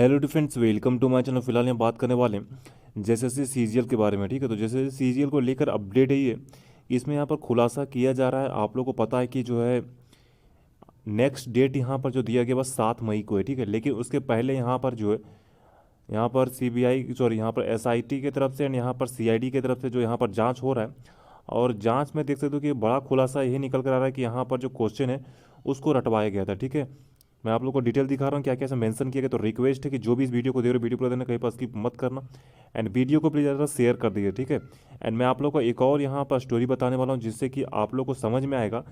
Hello the friends, welcome to my channel. फिलहाल यहाँ बात करने वाले हैं जैसे सीजीएल के बारे में। ठीक है, तो जैसे सीजीएल को लेकर अपडेट है ये। इसमें यहाँ पर खुलासा किया जा रहा है। आप लोगों को पता है कि जो है नेक्स्ट डेट यहाँ पर जो दिया गया बस 7 मई को है। ठीक है, लेकिन उसके पहले यहाँ पर जो है यहाँ पर सीबीआई सॉरी यहाँ पर एसआईटी की तरफ से एंड यहाँ पर सीआईडी की तरफ से जो यहाँ पर जांच हो रहा है। और जांच में देख सकते हो कि बड़ा खुलासा यही निकल कर आ रहा है कि यहाँ पर जो क्वेश्चन है उसको रटवाया गया था। ठीक है, मैं आप लोग को डिटेल दिखा रहा हूँ क्या क्या ऐसा मेंशन किया गया। तो रिक्वेस्ट है कि जो भी इस वीडियो को देख रहे हो वीडियो को देना, कहीं पर स्किप मत करना एंड वीडियो को प्लीज़ ज़्यादा शेयर कर दीजिए। ठीक है, एंड मैं आप लोग को एक और यहाँ पर स्टोरी बताने वाला हूँ जिससे कि आप लोग को समझ में आएगा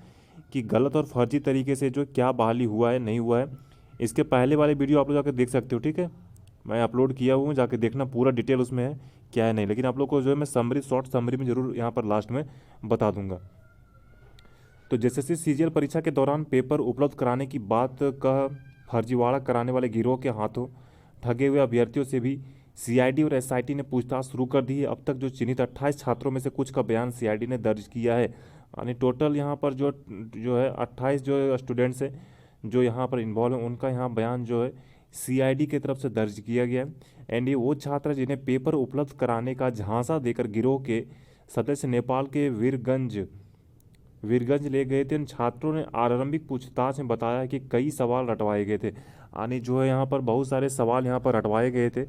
कि गलत और फर्जी तरीके से जो क्या बहाली हुआ है नहीं हुआ है। इसके पहले वाले वीडियो आप लोग जाकर देख सकते हो। ठीक है, मैं अपलोड किया हुआ हूँ, जाके देखना, पूरा डिटेल उसमें है क्या है नहीं। लेकिन आप लोग को जो है मैं समरी शॉर्ट समरी में ज़रूर यहाँ पर लास्ट में बता दूंगा। तो जैसे सीजीएल परीक्षा के दौरान पेपर उपलब्ध कराने की बात का फर्जीवाड़ा कराने वाले गिरोह के हाथों ठगे हुए अभ्यर्थियों से भी सीआईडी और एसआईटी ने पूछताछ शुरू कर दी है। अब तक जो चिन्हित 28 छात्रों में से कुछ का बयान सीआईडी ने दर्ज किया है। यानी टोटल यहाँ पर जो जो है 28 जो स्टूडेंट्स हैं जो यहाँ पर इन्वॉल्व हैं उनका यहाँ बयान जो है सीआईडी की तरफ से दर्ज किया गया है। एंड ये वो छात्र जिन्हें पेपर उपलब्ध कराने का झांसा देकर गिरोह के सदस्य नेपाल के वीरगंज ले गए थे। इन छात्रों ने आरंभिक पूछताछ में बताया कि कई सवाल रटवाए गए थे। यानी जो है यहाँ पर बहुत सारे सवाल यहाँ पर रटवाए गए थे,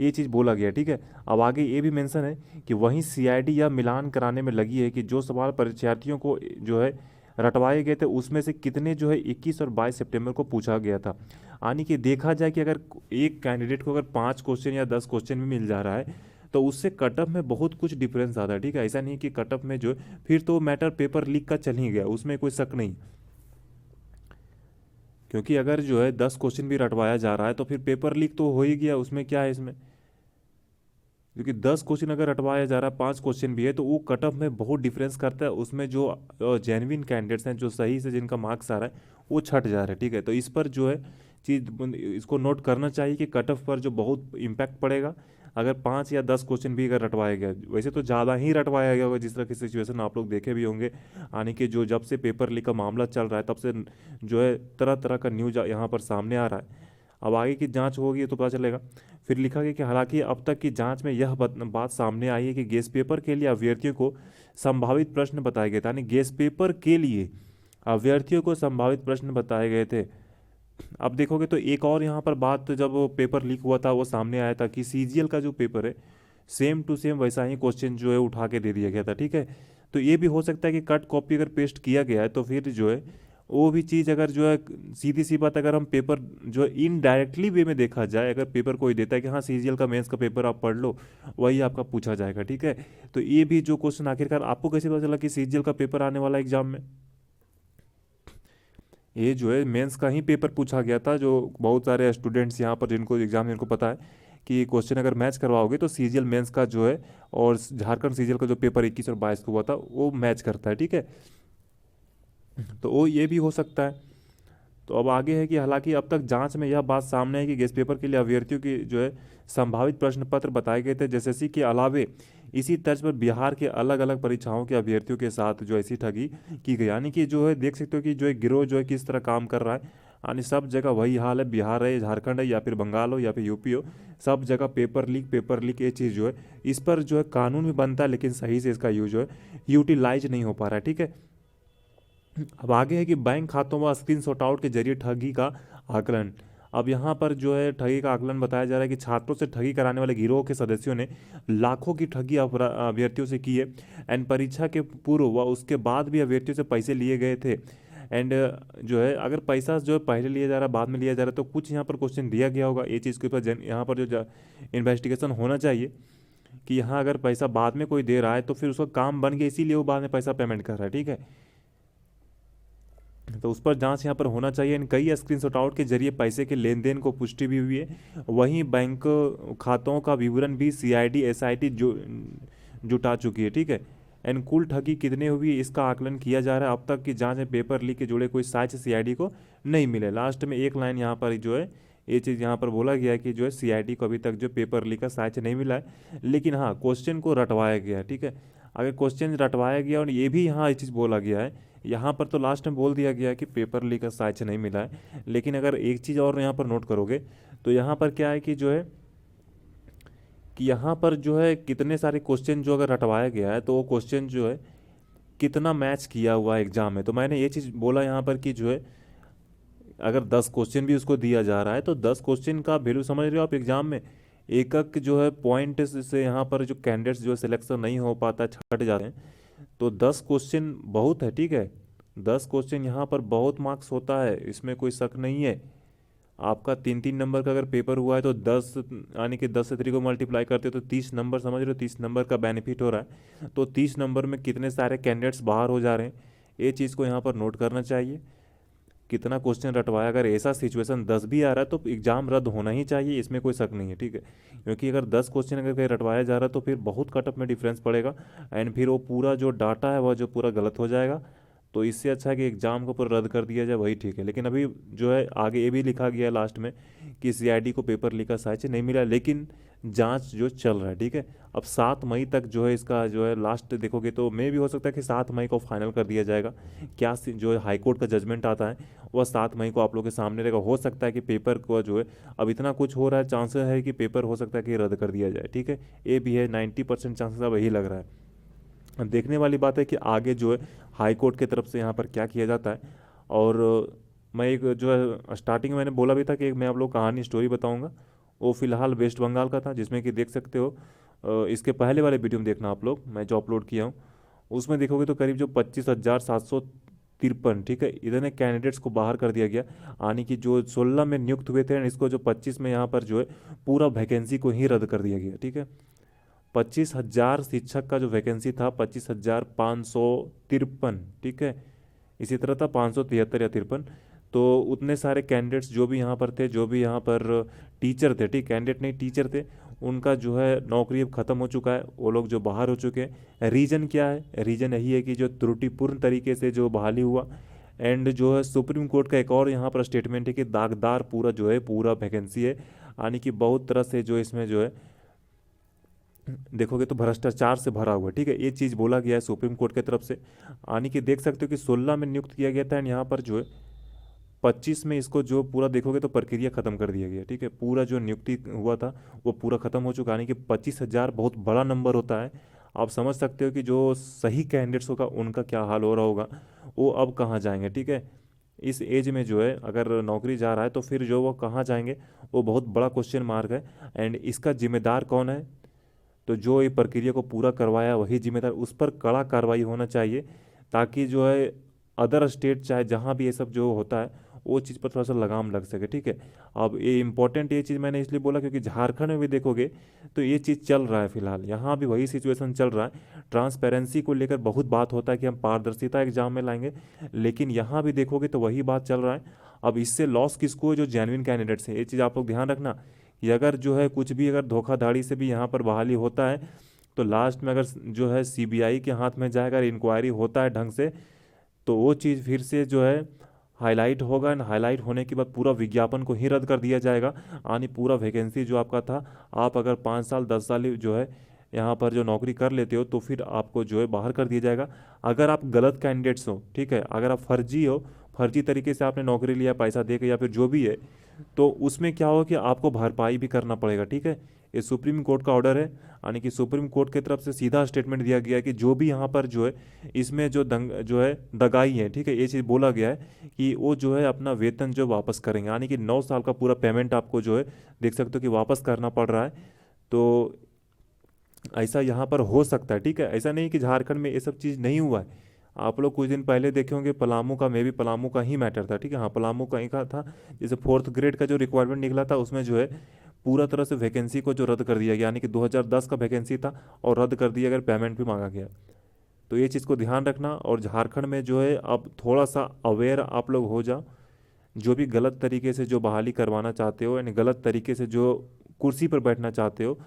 ये चीज़ बोला गया। ठीक है, अब आगे ये भी मेंशन है कि वहीं सीआईडी यह मिलान कराने में लगी है कि जो सवाल परीक्षार्थियों को जो है रटवाए गए थे उसमें से कितने जो है 21 और 22 सितंबर को पूछा गया था। यानी कि देखा जाए कि अगर एक कैंडिडेट को अगर 5 क्वेश्चन या 10 क्वेश्चन भी मिल जा रहा है तो उससे कटअप में बहुत कुछ डिफरेंस आता है। ठीक है, ऐसा नहीं कि कटअप में जो फिर तो मैटर पेपर लीक का चल ही गया, उसमें कोई शक नहीं। क्योंकि अगर जो है 10 क्वेश्चन भी रटवाया जा रहा है तो फिर पेपर लीक तो हो ही गया, उसमें क्या है इसमें। क्योंकि 10 क्वेश्चन अगर रटवाया जा रहा है, 5 क्वेश्चन भी है, तो वो कटअप में बहुत डिफरेंस करता है। उसमें जो जेन्युइन कैंडिडेट्स हैं, जो सही से जिनका मार्क्स आ रहा है, वो छट जा रहा है। ठीक है, तो इस पर जो है चीज़ इसको नोट करना चाहिए कि कटअप पर जो बहुत इम्पैक्ट पड़ेगा अगर 5 या 10 क्वेश्चन भी अगर रटवाया गया। वैसे तो ज़्यादा ही रटवाया गया होगा, जिस तरह की सिचुएशन आप लोग देखे भी होंगे। यानी कि जो जब से पेपर लीक का मामला चल रहा है तब से जो है तरह तरह का न्यूज यहाँ पर सामने आ रहा है। अब आगे की जांच होगी तो पता चलेगा। फिर लिखा गया कि हालांकि अब तक की जांच में यह बात सामने आई है कि गेस्ट पेपर के लिए अभ्यर्थियों को संभावित प्रश्न बताए गए थे। यानी गेस्ट पेपर के लिए अभ्यर्थियों को संभावित प्रश्न बताए गए थे। अब देखोगे तो एक और यहाँ पर बात, जब वो पेपर लीक हुआ था वो सामने आया था कि सीजीएल का जो पेपर है सेम टू सेम वैसा ही क्वेश्चन जो है उठा के दे दिया गया था। ठीक है, तो ये भी हो सकता है कि कट कॉपी अगर पेस्ट किया गया है तो फिर जो है वो भी चीज़ अगर जो है सीधी सी बात, अगर हम पेपर जो है इनडायरेक्टली वे में देखा जाए, अगर पेपर कोई देता है कि हाँ सीजीएल का मेंस का पेपर आप पढ़ लो, वही आपका पूछा जाएगा। ठीक है, तो ये भी जो क्वेश्चन आखिरकार आपको कैसे पता चला कि सीजीएल का पेपर आने वाला एग्जाम में। ये जो है मेंस का ही पेपर पूछा गया था। जो बहुत सारे स्टूडेंट्स यहाँ पर जिनको एग्जाम जिनको पता है कि क्वेश्चन अगर मैच करवाओगे तो सीजीएल मेंस का जो है और झारखंड सीजीएल का जो पेपर 21 और 22 को हुआ था वो मैच करता है। ठीक है, तो वो ये भी हो सकता है। तो अब आगे है कि हालांकि अब तक जांच में यह बात सामने है कि गेस्ट पेपर के लिए अभ्यर्थियों की जो है संभावित प्रश्न पत्र बताए गए थे। जैसे के अलावे इसी तर्ज पर बिहार के अलग अलग परीक्षाओं के अभ्यर्थियों के साथ जो ऐसी ठगी की गई। यानी कि जो है देख सकते हो कि जो है गिरोह जो है किस तरह काम कर रहा है। यानी सब जगह वही हाल है, बिहार है, झारखंड है, या फिर बंगाल हो, या फिर यूपी हो, सब जगह पेपर लीक ये चीज़ जो है इस पर जो है कानून भी बनता है, लेकिन सही से इसका यूज जो है यूटिलाइज नहीं हो पा रहा है। ठीक है, अब आगे है कि बैंक खातों व स्क्रीन शॉट आउट के जरिए ठगी का आकलन। अब यहाँ पर जो है ठगी का आकलन बताया जा रहा है कि छात्रों से ठगी कराने वाले गिरोह के सदस्यों ने लाखों की ठगी अभ्यर्थियों से की है। एंड परीक्षा के पूर्व व उसके बाद भी अभ्यर्थियों से पैसे लिए गए थे। एंड जो है अगर पैसा जो है पहले लिया जा रहा है बाद में लिया जा रहा है तो कुछ यहाँ पर क्वेश्चन दिया गया होगा। ये चीज़ के ऊपर यहाँ पर जो इन्वेस्टिगेशन होना चाहिए कि यहाँ अगर पैसा बाद में कोई दे रहा है तो फिर उसका काम बन गया, इसीलिए वो बाद में पैसा पेमेंट कर रहा है। ठीक है, तो उस पर जांच यहाँ पर होना चाहिए। इन कई स्क्रीनशॉट आउट के जरिए पैसे के लेन देन को पुष्टि भी हुई है। वहीं बैंक खातों का विवरण भी सीआईडी एसआईटी जुटा चुकी है। ठीक है, एंड कुल ठगी कितने हुई इसका आकलन किया जा रहा है। अब तक की जांच में पेपर लीक के जुड़े कोई साक्ष्य सीआईडी को नहीं मिले। लास्ट में एक लाइन यहाँ पर जो है ये चीज़ यहाँ पर बोला गया है कि जो है सीआईडी को अभी तक जो पेपर लीक का साक्ष्य नहीं मिला है, लेकिन हाँ क्वेश्चन को रटवाया गया है। ठीक है, अगर क्वेश्चन रटवाया गया और ये भी यहाँ ये चीज़ बोला गया है, यहाँ पर तो लास्ट में बोल दिया गया है कि पेपर लीक का साक्ष्य नहीं मिला है, लेकिन अगर एक चीज़ और यहाँ पर नोट करोगे तो यहाँ पर क्या है कि जो है कि यहाँ पर जो है कितने सारे क्वेश्चन जो अगर रटवाया गया है तो वो क्वेश्चन जो है कितना मैच किया हुआ है एग्जाम में। तो मैंने ये चीज़ बोला यहाँ पर कि जो है अगर 10 क्वेश्चन भी उसको दिया जा रहा है तो 10 क्वेश्चन का वैल्यू समझ रहे हो आप एग्जाम में, एक एक जो है पॉइंट से यहाँ पर जो कैंडिडेट्स जो सिलेक्शन नहीं हो पाता, छट जाते हैं। तो 10 क्वेश्चन बहुत है, ठीक है, 10 क्वेश्चन यहाँ पर बहुत मार्क्स होता है, इसमें कोई शक नहीं है। आपका 3-3 नंबर का अगर पेपर हुआ है तो 10 यानी कि 10 से 3 को मल्टीप्लाई करते हो तो 30 नंबर, समझ रहे हो, 30 नंबर का बेनिफिट हो रहा है। तो 30 नंबर में कितने सारे कैंडिडेट्स बाहर हो जा रहे हैं, ये चीज़ को यहाँ पर नोट करना चाहिए। कितना क्वेश्चन रटवाया, अगर ऐसा सिचुएशन 10 भी आ रहा है तो एग्जाम रद्द होना ही चाहिए, इसमें कोई शक नहीं है, ठीक है। क्योंकि अगर 10 क्वेश्चन अगर कहीं रटवाया जा रहा है तो फिर बहुत कट ऑफ में डिफरेंस पड़ेगा, एंड फिर वो पूरा जो डाटा है वह जो पूरा गलत हो जाएगा। तो इससे अच्छा है कि एग्ज़ाम को पूरा रद्द कर दिया जाए, वही ठीक है। लेकिन अभी जो है आगे ये भी लिखा गया है लास्ट में कि सीआईडी को पेपर लीक का साक्ष्य नहीं मिला, लेकिन जांच जो चल रहा है, ठीक है। अब 7 मई तक जो है इसका जो है लास्ट देखोगे तो मे भी हो सकता है कि 7 मई को फाइनल कर दिया जाएगा। क्या जो है हाईकोर्ट का जजमेंट आता है वह 7 मई को आप लोग के सामने रहेगा। हो सकता है कि पेपर को जो है अब इतना कुछ हो रहा है, चांसेस है कि पेपर हो सकता है कि रद्द कर दिया जाए, ठीक है। ये भी है 90% चांसेस, अब यही लग रहा है। देखने वाली बात है कि आगे जो है हाई कोर्ट की तरफ से यहाँ पर क्या किया जाता है। और मैं एक जो है स्टार्टिंग में मैंने बोला भी था कि एक मैं आप लोग कहानी स्टोरी बताऊंगा, वो फिलहाल वेस्ट बंगाल का था, जिसमें कि देख सकते हो इसके पहले वाले वीडियो में देखना आप लोग, मैं जो अपलोड किया हूँ उसमें देखोगे तो करीब जो 25,753, ठीक है, इतने कैंडिडेट्स को बाहर कर दिया गया। यानी कि जो 16 में नियुक्त हुए थे इसको जो 25 में यहाँ पर जो है पूरा वैकेंसी को ही रद्द कर दिया गया, ठीक है। 25,000 शिक्षक का जो वैकेंसी था 25,553, ठीक है, इसी तरह था 573 या 53। तो उतने सारे कैंडिडेट्स जो भी यहाँ पर थे, जो भी यहाँ पर टीचर थे, ठीक, कैंडिडेट नहीं टीचर थे, उनका जो है नौकरी अब ख़त्म हो चुका है, वो लोग जो बाहर हो चुके हैं। रीज़न क्या है, रीज़न यही है कि जो त्रुटिपूर्ण तरीके से जो बहाली हुआ, एंड जो है सुप्रीम कोर्ट का एक और यहाँ पर स्टेटमेंट है कि दागदार पूरा जो है पूरा वैकेंसी है, यानी कि बहुत तरह से जो इसमें जो है देखोगे तो भ्रष्टाचार से भरा हुआ है, ठीक है, ये चीज़ बोला गया है सुप्रीम कोर्ट की तरफ से। यानी कि देख सकते हो कि 16 में नियुक्त किया गया था, एंड यहाँ पर जो है 25 में इसको जो पूरा देखोगे तो प्रक्रिया खत्म कर दिया गया, ठीक है, पूरा जो नियुक्ति हुआ था वो पूरा खत्म हो चुका। यानी कि 25,000 बहुत बड़ा नंबर होता है। आप समझ सकते हो कि जो सही कैंडिडेट्स होगा उनका क्या हाल हो रहा होगा, वो अब कहाँ जाएंगे, ठीक है। इस एज में जो है अगर नौकरी जा रहा है तो फिर जो वो कहाँ जाएंगे, वो बहुत बड़ा क्वेश्चन मार्क है। एंड इसका जिम्मेदार कौन है, तो जो ये प्रक्रिया को पूरा करवाया वही जिम्मेदार, उस पर कड़ा कार्रवाई होना चाहिए, ताकि जो है अदर स्टेट चाहे जहाँ भी ये सब जो होता है वो चीज़ पर थोड़ा सा लगाम लग सके, ठीक है। अब ये इंपॉर्टेंट ये चीज़ मैंने इसलिए बोला क्योंकि झारखंड में भी देखोगे तो ये चीज़ चल रहा है, फिलहाल यहाँ भी वही सिचुएशन चल रहा है। ट्रांसपेरेंसी को लेकर बहुत बात होता है कि हम पारदर्शिता एग्जाम में लाएंगे, लेकिन यहाँ भी देखोगे तो वही बात चल रहा है। अब इससे लॉस किसको है, जो जेन्युइन कैंडिडेट्स हैं, ये चीज़ आप लोग ध्यान रखना कि अगर जो है कुछ भी अगर धोखाधड़ी से भी यहाँ पर बहाली होता है तो लास्ट में अगर जो है सीबीआई के हाथ में जाएगा, इंक्वायरी होता है ढंग से, तो वो चीज़ फिर से जो है हाईलाइट होगा, एंड हाईलाइट होने के बाद पूरा विज्ञापन को ही रद्द कर दिया जाएगा। यानी पूरा वैकेंसी जो आपका था, आप अगर 5 साल 10 साल जो है यहाँ पर जो नौकरी कर लेते हो तो फिर आपको जो है बाहर कर दिया जाएगा। अगर आप गलत कैंडिडेट्स हो, ठीक है, अगर आप फर्जी हो, फर्जी तरीके से आपने नौकरी लिया पैसा दे के या फिर जो भी है, तो उसमें क्या होगा कि आपको भरपाई भी करना पड़ेगा, ठीक है। ये सुप्रीम कोर्ट का ऑर्डर है, यानी कि सुप्रीम कोर्ट की तरफ से सीधा स्टेटमेंट दिया गया है कि जो भी यहाँ पर जो है इसमें जो जो है दगाई है, ठीक है, ये चीज़ बोला गया है कि वो जो है अपना वेतन जो वापस करेंगे, यानी कि 9 साल का पूरा पेमेंट आपको जो है देख सकते हो कि वापस करना पड़ रहा है। तो ऐसा यहाँ पर हो सकता है, ठीक है, ऐसा नहीं कि झारखंड में ये सब चीज़ नहीं हुआ है। आप लोग कुछ दिन पहले देखे होंगे पलामू का, मे भी पलामू का ही मैटर था, ठीक है, हाँ पलामू का ही का था। जैसे 4th ग्रेड का जो रिक्वायरमेंट निकला था उसमें जो है पूरा तरह से वैकेंसी को जो रद्द कर दिया गया, यानी कि 2010 का वैकेंसी था और रद्द कर दिया गया, पेमेंट भी मांगा गया। तो ये चीज़ को ध्यान रखना। और झारखंड में जो है अब थोड़ा सा अवेयर आप लोग हो जाओ, जो भी गलत तरीके से जो बहाली करवाना चाहते हो, यानी गलत तरीके से जो कुर्सी पर बैठना चाहते हो,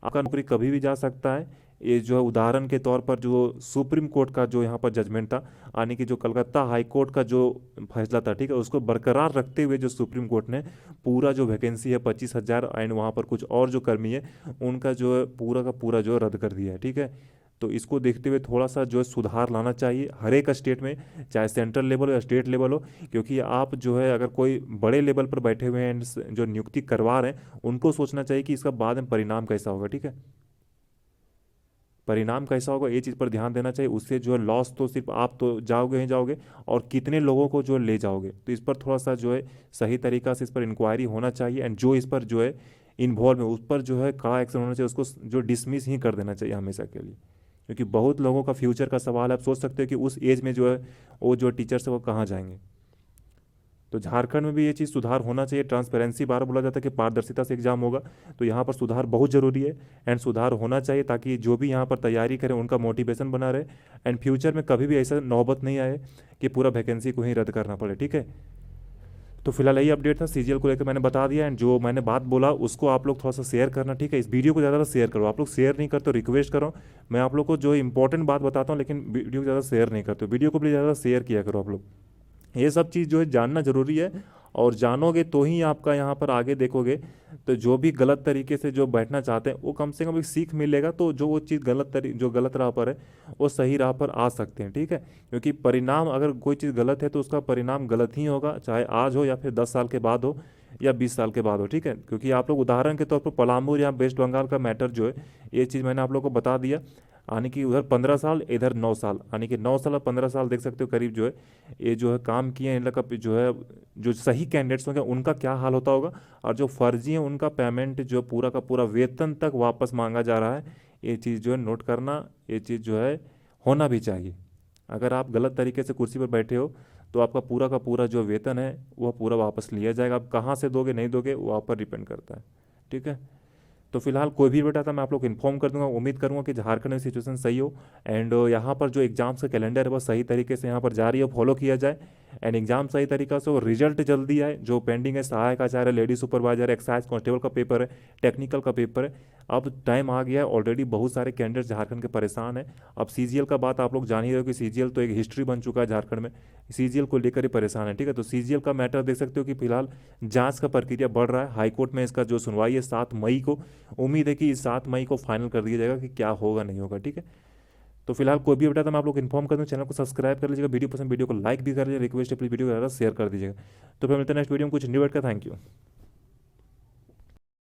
आपका नौकरी कभी भी जा सकता है। ये जो है उदाहरण के तौर पर जो सुप्रीम कोर्ट का जो यहाँ पर जजमेंट था, यानी कि जो कलकत्ता हाई कोर्ट का जो फैसला था, ठीक है, उसको बरकरार रखते हुए जो सुप्रीम कोर्ट ने पूरा जो वैकेंसी है 25,000 एंड वहाँ पर कुछ और जो कर्मी है उनका जो है पूरा का पूरा जो रद्द कर दिया है, ठीक है। तो इसको देखते हुए थोड़ा सा जो है सुधार लाना चाहिए हर एक स्टेट में, चाहे सेंट्रल लेवल हो या स्टेट लेवल हो। क्योंकि आप जो है अगर कोई बड़े लेवल पर बैठे हुए हैं जो नियुक्ति करवा रहे हैं, उनको सोचना चाहिए कि इसका बाद में परिणाम कैसा होगा, ठीक है। परिणाम कैसा होगा ये चीज़ पर ध्यान देना चाहिए। उससे जो है लॉस तो सिर्फ आप तो जाओगे ही जाओगे, और कितने लोगों को जो ले जाओगे, तो इस पर थोड़ा सा जो है सही तरीका से इस पर इंक्वायरी होना चाहिए। एंड जो इस पर जो है इन्वॉल्व है उस पर जो है कड़ा एक्शन होना चाहिए, उसको जो डिसमिस ही कर देना चाहिए हमेशा के लिए। क्योंकि बहुत लोगों का फ्यूचर का सवाल है। आप सोच सकते हो कि उस एज में जो है वो जो टीचर्स है वो कहाँ जाएंगे। तो झारखंड में भी ये चीज़ सुधार होना चाहिए। ट्रांसपेरेंसी बार बोला जाता है कि पारदर्शिता से एग्जाम होगा, तो यहाँ पर सुधार बहुत ज़रूरी है। एंड सुधार होना चाहिए ताकि जो भी यहाँ पर तैयारी करें उनका मोटिवेशन बना रहे, एंड फ्यूचर में कभी भी ऐसा नौबत नहीं आए कि पूरा वैकेंसी को ही रद्द करना पड़े, ठीक है। तो फिलहाल यही अपडेट था सीजीएल को लेकर, मैंने बता दिया। एंड जो मैंने बात बोला उसको आप लोग थोड़ा सा शेयर करना, ठीक है। इस वीडियो को ज़्यादा शेयर करो। आप लोग शेयर नहीं करते, रिक्वेस्ट करो। मैं आप लोग को जो इंपॉर्टेंट बात बताता हूँ, लेकिन वीडियो को ज़्यादा शेयर नहीं करते। वीडियो को भी ज़्यादा शेयर किया करो आप लोग। ये सब चीज़ जो है जानना ज़रूरी है, और जानोगे तो ही आपका यहाँ पर आगे देखोगे। तो जो भी गलत तरीके से जो बैठना चाहते हैं वो कम से कम एक सीख मिलेगा, तो जो वो चीज़ जो गलत राह पर है वो सही राह पर आ सकते हैं, ठीक है। क्योंकि परिणाम अगर कोई चीज़ गलत है तो उसका परिणाम गलत ही होगा, चाहे आज हो या फिर 10 साल के बाद हो या 20 साल के बाद हो, ठीक है। क्योंकि आप लोग उदाहरण के तौर पर पलामू या वेस्ट बंगाल का मैटर जो है, ये चीज़ मैंने आप लोग को बता दिया। यानी कि उधर 15 साल, इधर 9 साल, यानी कि 9 साल और 15 साल देख सकते हो करीब जो है ये जो है काम किए हैं। इन लोग का जो है जो सही कैंडिडेट्स होंगे उनका क्या हाल होता होगा, और जो फर्जी है उनका पेमेंट जो पूरा का पूरा वेतन तक वापस मांगा जा रहा है। ये चीज़ जो है नोट करना, ये चीज़ जो है होना भी चाहिए। अगर आप गलत तरीके से कुर्सी पर बैठे हो तो आपका पूरा का पूरा जो वेतन है वह पूरा वापस लिया जाएगा। आप कहाँ से दोगे नहीं दोगे वो आप पर डिपेंड करता है, ठीक है। तो फिलहाल कोई भी बेटा था मैं आप लोग को इन्फॉर्म कर दूंगा। उम्मीद करूंगा कि झारखंड में सिचुएशन सही हो, एंड यहाँ पर जो एग्जाम्स का कैलेंडर है वो सही तरीके से यहाँ पर जारी हो, फॉलो किया जाए। एंड एग्जाम सही तरीका से हो, रिजल्ट जल्दी आए। जो पेंडिंग है सहायक आचार्य, लेडी सुपरवाइजर, एक्साइज कांस्टेबल का पेपर है, टेक्निकल का पेपर है, अब टाइम आ गया है। ऑलरेडी बहुत सारे कैंडिडेट झारखंड के परेशान हैं। अब सीजीएल का बात आप लोग जान ही रहे हो कि सीजीएल तो एक हिस्ट्री बन चुका है झारखंड में। सीजीएल को लेकर ही परेशान है, ठीक है। तो सीजीएल का मैटर देख सकते हो कि फिलहाल जांच का प्रक्रिया बढ़ रहा है। हाईकोर्ट में इसका जो सुनवाई है 7 मई को। उम्मीद है कि इस 7 मई को फाइनल कर दिया जाएगा कि क्या होगा नहीं होगा, ठीक है। तो फिलहाल कोई भी अपडेट मैं आप लोग को इन्फॉर्म कर दूँ। चैनल को सब्सक्राइब कर लीजिएगा, वीडियो पसंद वीडियो को लाइक भी कर लीजिएगा, रिक्वेस्ट है प्लीज वीडियो को ज़्यादा शेयर कर दीजिएगा। तो फिर मिलते हैं नेक्स्ट वीडियो में कुछ न्यू अपडेट का। Thank you.